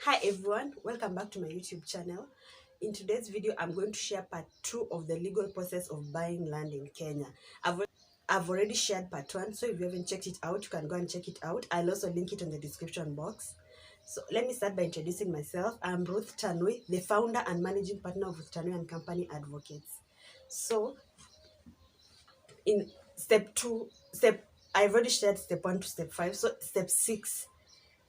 Hi everyone, welcome back to my YouTube channel. In today's video, I'm going to share part 2 of the legal process of buying land in Kenya. I've already shared part 1, so if you haven't checked it out, you can go and check it out. I'll also link it in the description box. So let me start by introducing myself. I'm Ruth Tanui, the founder and managing partner of Ruth Tanui and Company Advocates. So in I've already shared step 1 to step 5. So step 6.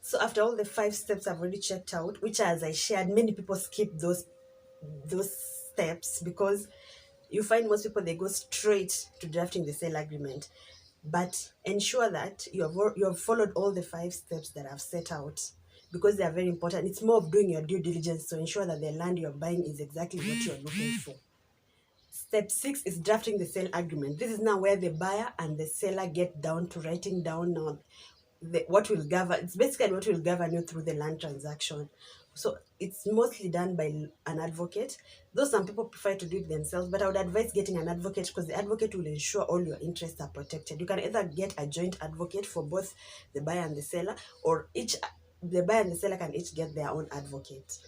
So after all the 5 steps I've already checked out, which as I shared, many people skip those steps because you find most people, they go straight to drafting the sale agreement. But ensure that you have followed all the 5 steps that I've set out, because they are very important. It's more of doing your due diligence to ensure that the land you're buying is exactly what you're looking for. Step 6 is drafting the sale agreement. This is now where the buyer and the seller get down to writing down now what will govern. It's basically what will govern you through the land transaction. So it's mostly done by an advocate, though some people prefer to do it themselves, but I would advise getting an advocate because the advocate will ensure all your interests are protected. You can either get a joint advocate for both the buyer and the seller, or the buyer and the seller can each get their own advocate.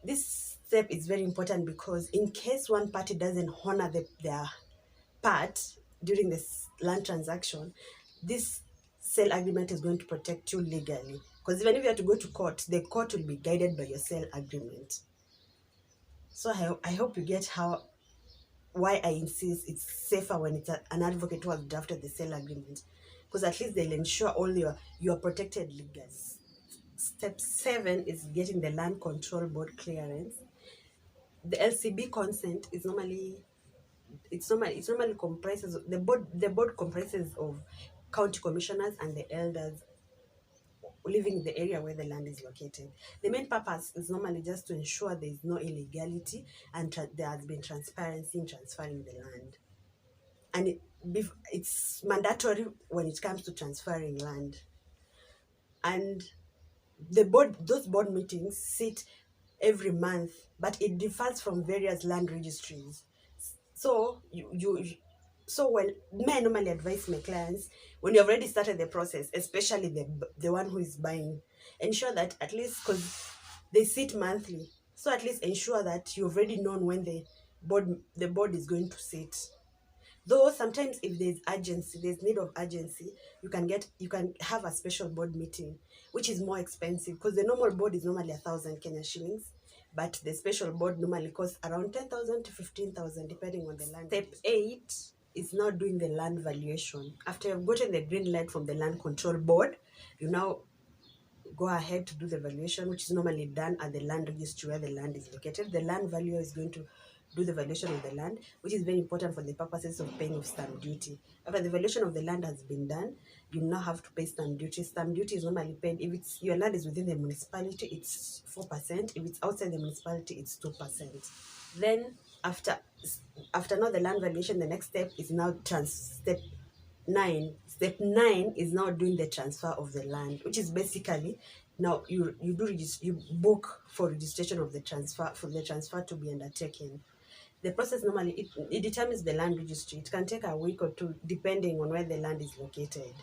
This step is very important because in case one party doesn't honor their part during this land transaction, this sale agreement is going to protect you legally. Because even if you have to go to court, the court will be guided by your sale agreement. So I hope you get why I insist it's safer when it's an advocate who has drafted the sale agreement, because at least they'll ensure all you are protected legally. Step 7 is getting the land control board clearance. The LCB consent is normally comprises the board comprises of county commissioners and the elders living in the area where the land is located. The main purpose is normally just to ensure there is no illegality and there has been transparency in transferring the land. And it's mandatory when it comes to transferring land. And those board meetings sit every month, but it differs from various land registries. So may I normally advise my clients, when you've already started the process, especially the one who is buying, ensure that at least, because they sit monthly, so at least ensure that you've already known when the board is going to sit. Though sometimes if there's need of urgency, you can have a special board meeting, which is more expensive because the normal board is normally 1,000 Kenya shillings, but the special board normally costs around 10,000 to 15,000 depending on the land. Step 8 is now doing the land valuation. After you've gotten the green light from the land control board, you now go ahead to do the valuation, which is normally done at the land registry where the land is located. The land valuer is going to do the valuation of the land, which is very important for the purposes of paying of stamp duty. After the valuation of the land has been done, you now have to pay stamp duty. Stamp duty is normally paid if your land is within the municipality, it's 4%. If it's outside the municipality, it's 2%. Then after now the land valuation, the next step is now step 9 is now doing the transfer of the land, which is basically now you book for registration of the transfer, for the transfer to be undertaken. The process normally it determines the land registry. It can take a week or two depending on where the land is located.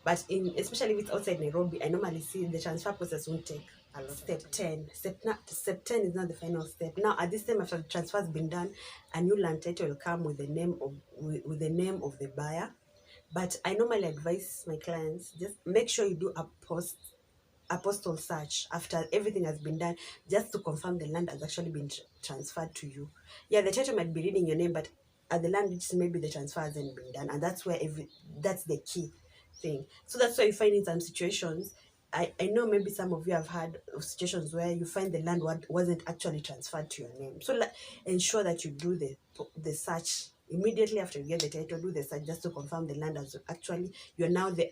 But especially if it's outside Nairobi, I normally see the transfer process won't take a lot. Step 10. Step 10 is not the final step. Now at this time, after the transfer has been done, a new land title will come with the name of the buyer. But I normally advise my clients, just make sure you do a postal search after everything has been done, just to confirm the land has actually been transferred to you. Yeah, the title might be reading your name, but at the land registry, maybe the transfer hasn't been done, and that's where that's the key thing. So that's why you find in some situations, I know maybe some of you have had situations where you find the land wasn't actually transferred to your name. So ensure that you do the search immediately after you get the title. Do the search just to confirm the land as actually you're now the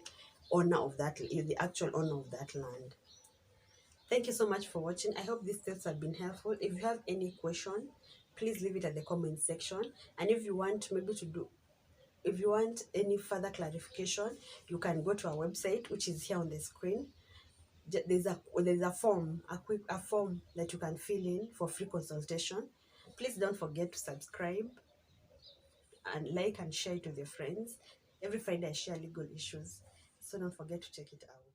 owner of that. You're the actual owner of that land. Thank you so much for watching. I hope these tips have been helpful. If you have any question, please leave it at the comment section. And if you want any further clarification, you can go to our website, which is here on the screen. There's a form that you can fill in for free consultation. Please don't forget to subscribe and like and share it with your friends. Every Friday I share legal issues, so don't forget to check it out.